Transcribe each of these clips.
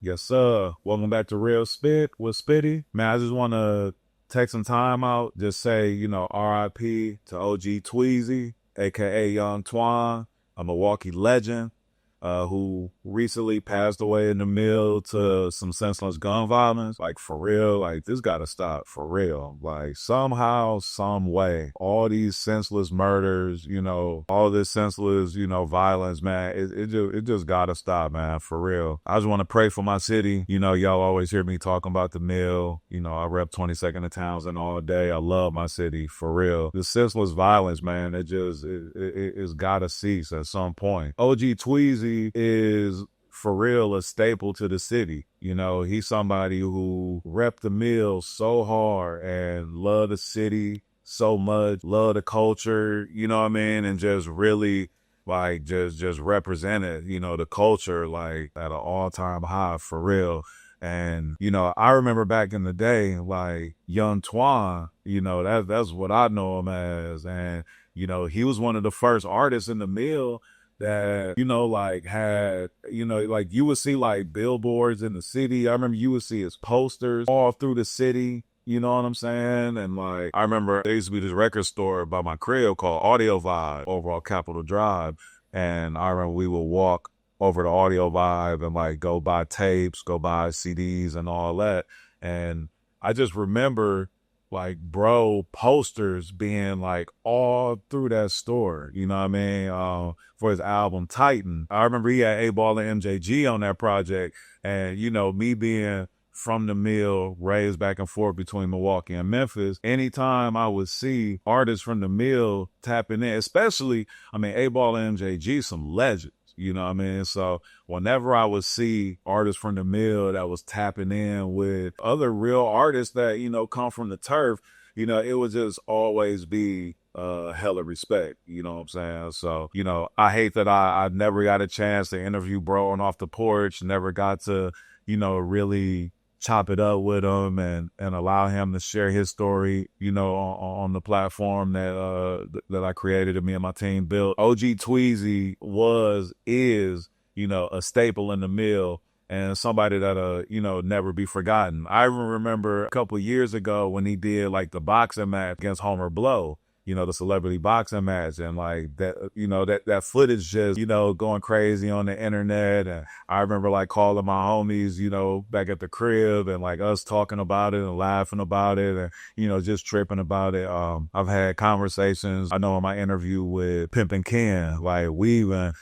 Yes, sir. Welcome back to Real Spit with Spitty. Man, I just want to take some time out, just say, RIP to OG Tweezy, aka Young Twan, a Milwaukee legend, who recently passed away in the mill to some senseless gun violence. Like, for real, like, this got to stop, for real. Like, somehow, some way, all these senseless murders, all this senseless, violence, man, it just got to stop, man, for real. I just want to pray for my city. Y'all always hear me talking about the mill. I rep 22nd of Townsend all day. I love my city, for real. The senseless violence, man, it's got to cease at some point. OG Tweezy is for real a staple to the city. He's somebody who repped the mill so hard and loved the city so much, love the culture, you know what I mean? And just really like just represented, the culture like at an all-time high, for real. And, I remember back in the day, like Young Twan, that's what I know him as. And, he was one of the first artists in the mill that, like had, like you would see like billboards in the city. I remember you would see his posters all through the city. You know what I'm saying? And like, I remember there used to be this record store by my crib called Audio Vibe over on Capitol Drive. And I remember we would walk over to Audio Vibe and like go buy tapes, go buy CDs and all that. And I just remember like bro posters being like all through that store, you know what I mean? For his album Titan. I remember he had A-Ball and MJG on that project. And, me being from the mill, raised back and forth between Milwaukee and Memphis, anytime I would see artists from the mill tapping in, especially, A-Ball and MJG, some legends. You know what I mean? So whenever I would see artists from the mill that was tapping in with other real artists that, come from the turf, it would just always be hella respect. You know what I'm saying? So, I hate that I never got a chance to interview bro on Off the Porch, never got to, really chop it up with him and allow him to share his story, on the platform that I created and me and my team built. OG Tweezy is, a staple in the mill and somebody that, never be forgotten. I even remember a couple years ago when he did like the boxing match against Homer Blow, the celebrity boxing match, and like that, that footage just, going crazy on the internet. And I remember like calling my homies, back at the crib and like us talking about it and laughing about it and, just tripping about it. I've had conversations, I know in my interview with Pimpin' Ken, like we even,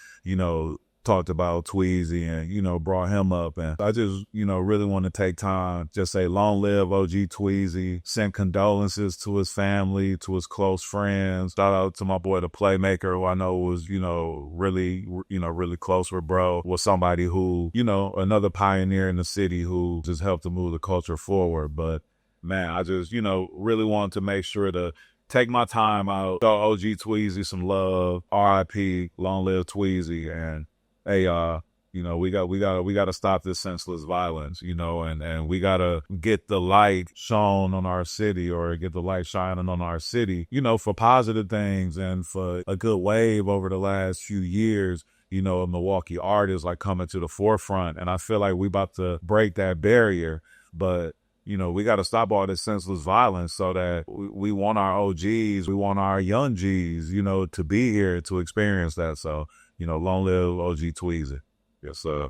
talked about Tweezy and, brought him up. And I just, really want to take time, just say long live OG Tweezy, send condolences to his family, to his close friends. Shout out to my boy, the Playmaker, who I know was, really close with bro, was somebody who, another pioneer in the city who just helped to move the culture forward. But man, I just, really want to make sure to take my time out, show OG Tweezy some love, RIP, long live Tweezy. And hey, we got to stop this senseless violence, and we got to get the light shone on our city, or get the light shining on our city, for positive things and for a good wave over the last few years, of Milwaukee artists like coming to the forefront. And I feel like we about to break that barrier, but we got to stop all this senseless violence so that we want our OGs, we want our young Gs, to be here to experience that. So, long live OG Tweezy. Yes, sir.